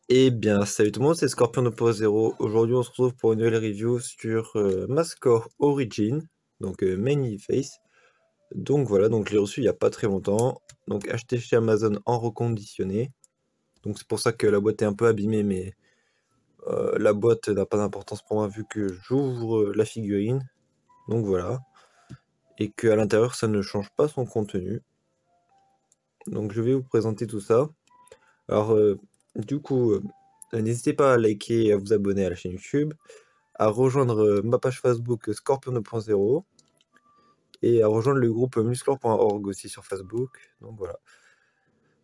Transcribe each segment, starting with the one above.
Eh bien, salut tout le monde, c'est Scorpion 2.0. Aujourd'hui, on se retrouve pour une nouvelle review sur Mascore Origin, donc Many-Face. Donc voilà, donc je l'ai reçu il n'y a pas très longtemps. Donc acheté chez Amazon en reconditionné. Donc c'est pour ça que la boîte est un peu abîmée, mais la boîte n'a pas d'importance pour moi vu que j'ouvre la figurine. Donc voilà. Et qu'à l'intérieur, ça ne change pas son contenu. Donc je vais vous présenter tout ça. Alors, du coup, n'hésitez pas à liker et à vous abonner à la chaîne YouTube, à rejoindre ma page Facebook Scorpion 2.0 et à rejoindre le groupe musclor.org aussi sur Facebook. Donc voilà.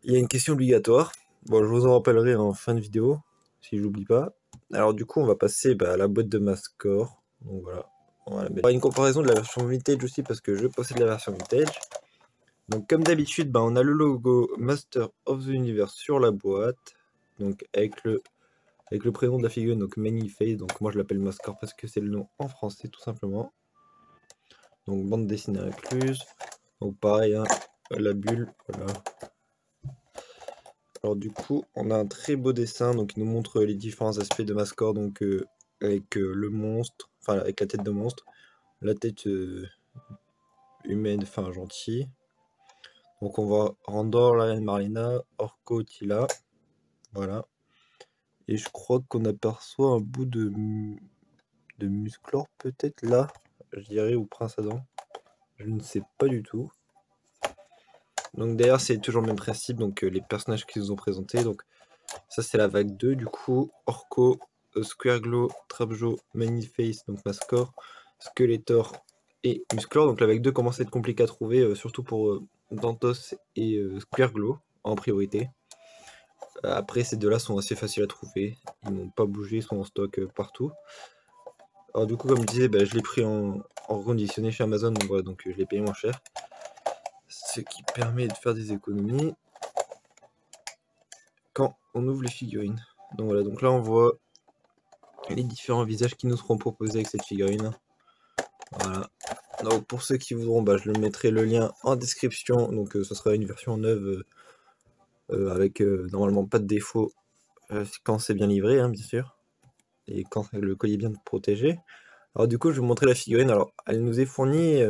Il y a une question obligatoire. Bon, je vous en rappellerai en fin de vidéo, si j'oublie pas. Alors du coup, on va passer à la boîte de Mascore. Donc voilà. On va mettre une comparaison de la version vintage aussi parce que je possède la version vintage. Donc comme d'habitude, on a le logo Master of the Universe sur la boîte. Donc avec le prénom de la figurine, donc Many-Face. Donc moi je l'appelle Mascore parce que c'est le nom en français tout simplement. Donc bande dessinée incluse. Donc pareil, hein, la bulle, voilà. Alors du coup, on a un très beau dessin, donc il nous montre les différents aspects de Mascore, donc avec le monstre, enfin avec la tête de monstre, la tête humaine, enfin gentille. Donc on voit Randor, la reine Marlena, Orko, Tila, voilà. Et je crois qu'on aperçoit un bout de Musclor peut-être là, je dirais, ou Prince Adam. Je ne sais pas du tout. Donc d'ailleurs c'est toujours le même principe, donc les personnages qu'ils nous ont présentés. Donc ça c'est la vague 2 du coup. Orko, Squirglow, Trapjaw, Many-Face, donc Mascore, Skeletor et Musclor. Donc la vague 2 commence à être compliquée à trouver, surtout pour Dantos et Squirglow en priorité. Après ces deux-là sont assez faciles à trouver, ils n'ont pas bougé, ils sont en stock partout. Alors du coup comme je disais, je l'ai pris en reconditionné chez Amazon, donc voilà, donc je l'ai payé moins cher. Ce qui permet de faire des économies quand on ouvre les figurines. Donc voilà, donc là on voit les différents visages qui nous seront proposés avec cette figurine. Voilà. Donc pour ceux qui voudront, je le mettrai le lien en description. Donc ce sera une version neuve avec normalement pas de défaut quand c'est bien livré, hein, bien sûr. Et quand le colis est bien protégé. Alors du coup je vais vous montrer la figurine. Alors elle nous est fournie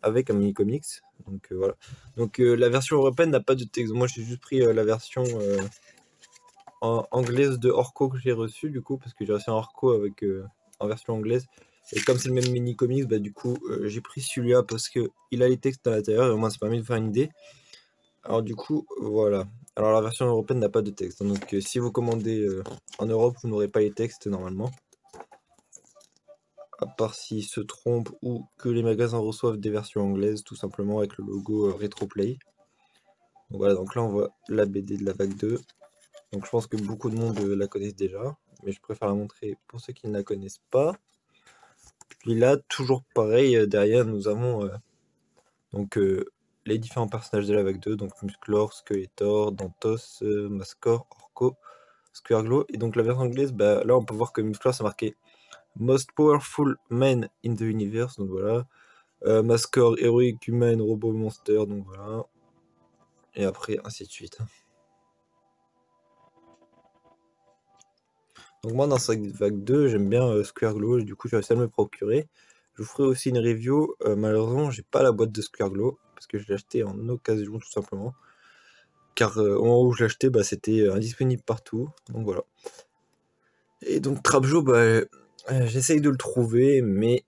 avec un mini comics. Donc voilà. Donc la version européenne n'a pas de texte. Moi j'ai juste pris la version anglaise de Orko que j'ai reçu du coup, parce que j'ai reçu un Orko avec en version anglaise. Et comme c'est le même mini comics, du coup j'ai pris celui-là parce que il a les textes à l'intérieur et au moins ça permet de faire une idée. Alors du coup voilà. Alors la version européenne n'a pas de texte, hein, donc si vous commandez en Europe, vous n'aurez pas les textes normalement. À part s'ils se trompent ou que les magasins reçoivent des versions anglaises, tout simplement avec le logo Retroplay. Donc voilà, donc là on voit la BD de la vague 2. Donc je pense que beaucoup de monde la connaissent déjà, mais je préfère la montrer pour ceux qui ne la connaissent pas. Puis là, toujours pareil, derrière nous avons donc les différents personnages de la vague 2, donc Musclor, Skeletor, Dantos, Mascore, Orko, Squirglow. Et donc la version anglaise, là on peut voir que Musclor c'est marqué Most Powerful Man in the Universe, donc voilà. Mascore, héroïque, humaine, robot, monster, donc voilà. Et après, ainsi de suite. Donc moi dans cette vague 2, j'aime bien Squirglow, et du coup j'ai réussi à me le procurer. Je vous ferai aussi une review, malheureusement j'ai pas la boîte de Squirglow, parce que je l'ai acheté en occasion tout simplement. Car au moment où je l'ai acheté, c'était indisponible partout, donc voilà. Et donc Trapjaw, j'essaye de le trouver, mais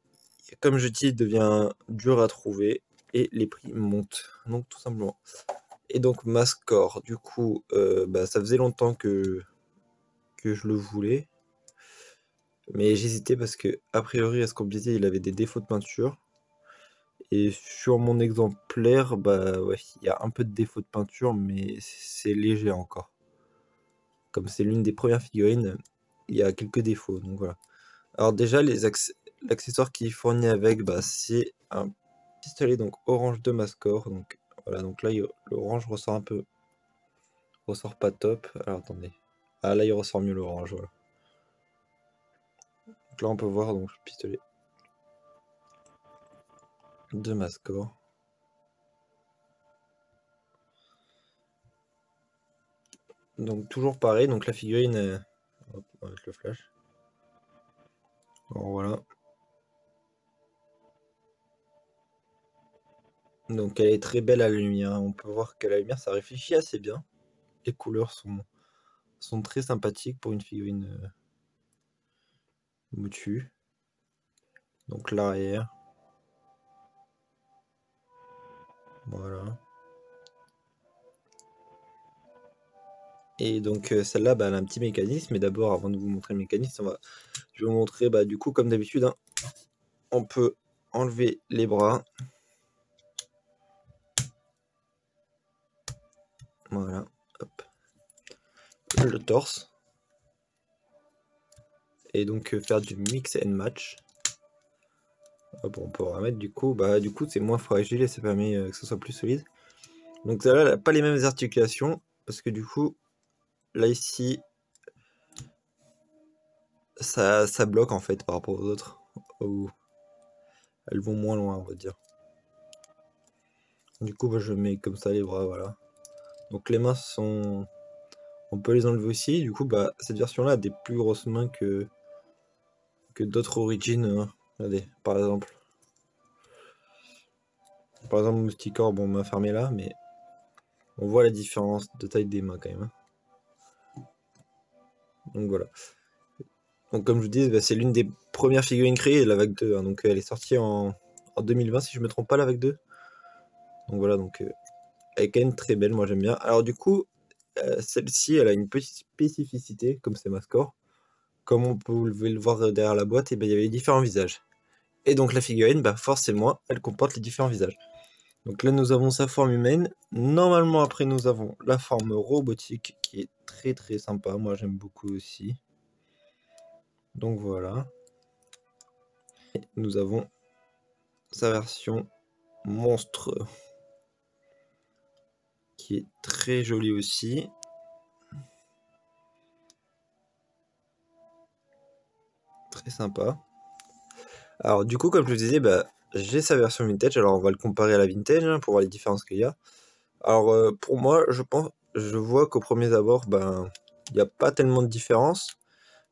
comme je dis, il devient dur à trouver, et les prix montent, donc tout simplement. Et donc Mascore, du coup, ça faisait longtemps que je le voulais. Mais j'hésitais parce que, a priori, à ce qu'on me disait, il avait des défauts de peinture. Et sur mon exemplaire, ouais, il y a un peu de défauts de peinture, mais c'est léger encore. Comme c'est l'une des premières figurines, il y a quelques défauts, donc voilà. Alors déjà, l'accessoire qui est fourni avec, c'est un pistolet donc orange de Mascore. Donc voilà, donc là, l'orange ressort un peu ressort pas top. Alors attendez. Ah là il ressort mieux l'orange, voilà. Donc là on peut voir donc le pistolet de Mascore. Donc toujours pareil, donc la figurine, hop, on va mettre le flash. Bon, voilà. Donc elle est très belle à la lumière, on peut voir qu'à la lumière ça réfléchit assez bien. Les couleurs sont très sympathiques pour une figurine Motu. Donc l'arrière. Voilà. Et donc celle-là, bah, elle a un petit mécanisme. Mais d'abord, avant de vous montrer le mécanisme, je vais vous montrer, bah, du coup, comme d'habitude, hein, on peut enlever les bras. Voilà. Hop. Le torse. Et donc faire du mix and match. Hop, on peut remettre du coup, c'est moins fragile et ça permet que ce soit plus solide. Donc celle-là, elle n'a pas les mêmes articulations parce que du coup, là ici, ça bloque en fait par rapport aux autres. Où elles vont moins loin, on va dire. Du coup, je mets comme ça les bras, voilà. Donc les mains sont... On peut les enlever aussi. Du coup, cette version-là a des plus grosses mains que d'autres origines. Regardez, par exemple. Mousticor, bon, main fermée là, mais on voit la différence de taille des mains quand même. Donc voilà. Donc comme je vous dis, c'est l'une des premières figurines créées, la vague 2. Donc elle est sortie en 2020 si je me trompe pas, la vague 2. Donc voilà, donc elle est quand même très belle, moi j'aime bien. Alors du coup, celle-ci, elle a une petite spécificité, comme c'est Mascore. Comme on peut le voir derrière la boîte, et il y avait différents visages. Et donc la figurine, forcément, elle comporte les différents visages. Donc là, nous avons sa forme humaine. Normalement, après, nous avons la forme robotique, qui est très très sympa. Moi, j'aime beaucoup aussi. Donc voilà. Et nous avons sa version monstre, qui est très jolie aussi. Très sympa. Alors du coup, comme je vous disais, j'ai sa version vintage. Alors on va le comparer à la vintage pour voir les différences qu'il y a. Alors pour moi, je vois qu'au premier abord, il n'y a pas tellement de différence,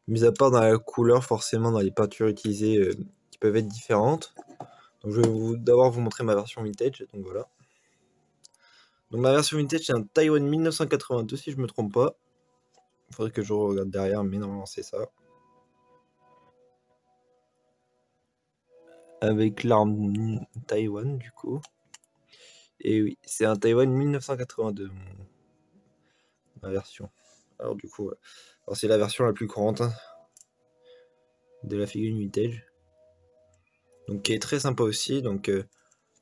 mis à part dans la couleur, forcément dans les peintures utilisées qui peuvent être différentes. Donc je vais d'abord vous montrer ma version vintage. Donc voilà. Donc ma version vintage, c'est un Taiwan 1982 si je me trompe pas. Il faudrait que je regarde derrière, mais normalement c'est ça. Avec l'arme Taïwan du coup. Et oui, c'est un Taïwan 1982, ma version. Alors du coup, alors c'est la version la plus courante de la figurine vintage. Donc qui est très sympa aussi. Donc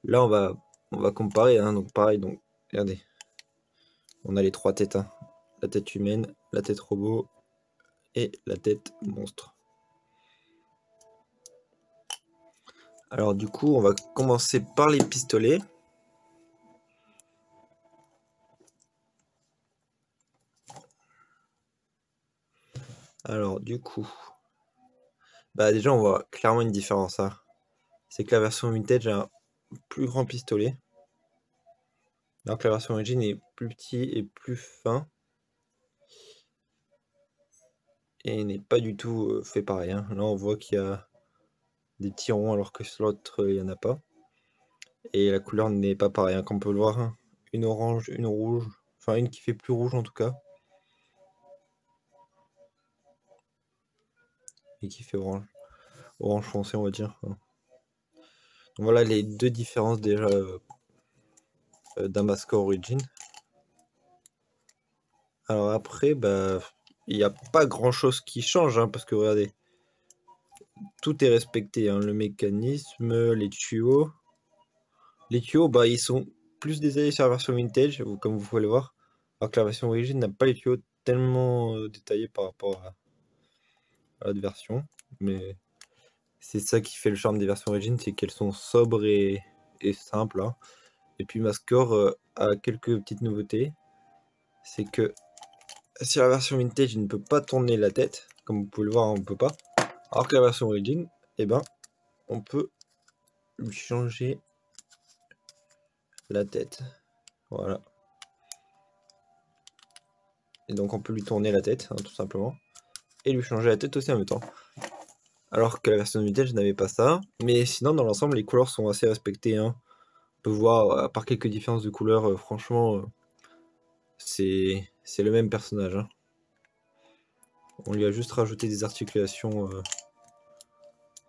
là on va comparer. Donc pareil, donc regardez. On a les trois têtes. La tête humaine, la tête robot et la tête monstre. Alors du coup, on va commencer par les pistolets. Alors du coup, déjà on voit clairement une différence. C'est que la version vintage a un plus grand pistolet. Alors que la version origine est plus petit et plus fin. Et n'est pas du tout fait pareil. Là on voit qu'il y a des petits ronds alors que sur l'autre il n'y en a pas. Et la couleur n'est pas pareille. Comme on peut le voir, une orange, une rouge. Enfin une qui fait plus rouge en tout cas. Et qui fait orange. Orange foncé on va dire. Donc voilà les deux différences déjà d'un Mascore Origin. Alors après, il n'y a pas grand chose qui change, parce que regardez, tout est respecté, le mécanisme, les tuyaux. Les tuyaux, ils sont plus détaillés sur la version vintage, comme vous pouvez le voir, alors que la version origine n'a pas les tuyaux tellement détaillés par rapport à l'autre version. Mais c'est ça qui fait le charme des versions origine, c'est qu'elles sont sobres et simples. Et puis Mascore a quelques petites nouveautés. C'est que sur la version vintage, il ne peut pas tourner la tête. Comme vous pouvez le voir, on ne peut pas. Alors que la version origin, eh ben, on peut lui changer la tête. Voilà. Et donc on peut lui tourner la tête, hein, tout simplement. Et lui changer la tête aussi en même temps. Alors que la version vintage n'avait pas ça. Mais sinon, dans l'ensemble, les couleurs sont assez respectées. Hein. On peut voir, à part quelques différences de couleurs, franchement, c'est le même personnage. Hein. On lui a juste rajouté des articulations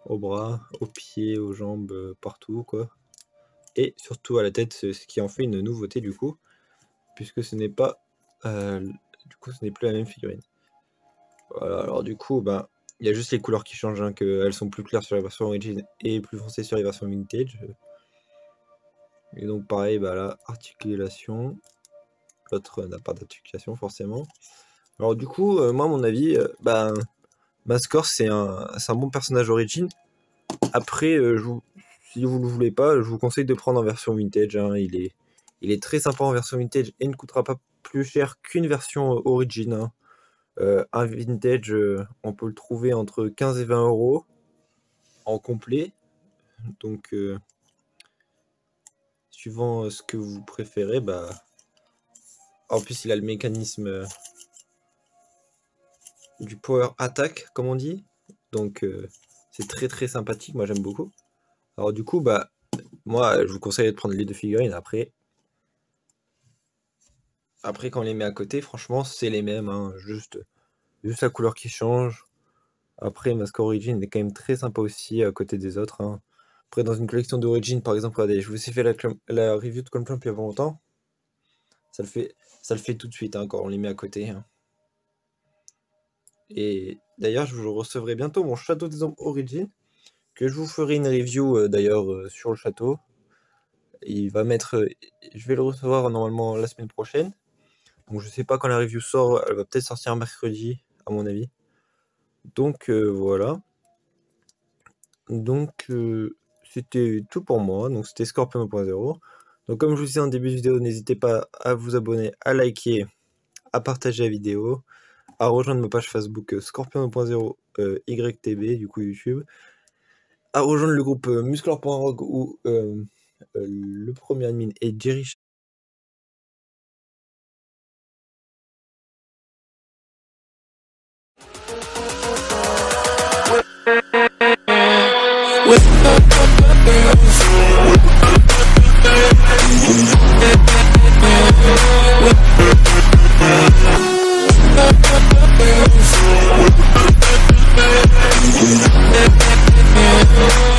aux bras, aux pieds, aux jambes, partout, quoi. Et surtout à la tête, ce qui en fait une nouveauté du coup, puisque ce n'est pas, du coup, ce n'est plus la même figurine. Voilà, alors du coup, ben, il y a juste les couleurs qui changent, hein, qu'elles sont plus claires sur la version origin et plus foncées sur les versions vintage. Et donc pareil, bah là, articulation. L'autre n'a pas d'articulation forcément. Alors du coup, moi à mon avis, Mascor c'est un bon personnage origin. Après, si vous ne le voulez pas, je vous conseille de prendre en version vintage. Hein. Il est très sympa en version vintage et ne coûtera pas plus cher qu'une version origin. Hein. Un vintage, on peut le trouver entre 15 et 20 € en complet. Donc, suivant ce que vous préférez, bah... En plus, il a le mécanisme du power attack, comme on dit. Donc, c'est très sympathique. Moi, j'aime beaucoup. Alors, du coup, bah, moi, je vous conseille de prendre les deux figurines. Après, quand on les met à côté, franchement, c'est les mêmes. Hein, juste la couleur qui change. Après, Mascor Origin est quand même très sympa aussi à côté des autres. Hein. Après, dans une collection d'origine, par exemple, regardez, je vous ai fait la review de Clamp il y a pas longtemps. Ça le fait tout de suite hein, quand on les met à côté. Hein. Et d'ailleurs, je vous recevrai bientôt mon château des ombres Origin, que je vous ferai une review d'ailleurs sur le château. Je vais le recevoir normalement la semaine prochaine. Donc je sais pas quand la review sort, elle va peut-être sortir mercredi, à mon avis. Donc voilà. Donc c'était tout pour moi. Donc c'était Scorpion 1.0. Donc comme je vous disais en début de vidéo, n'hésitez pas à vous abonner, à liker, à partager la vidéo, à rejoindre ma page Facebook Scorpion 1.0 YTB, du coup YouTube, à rejoindre le groupe Musclor.org où le premier admin est Jerry. Yeah.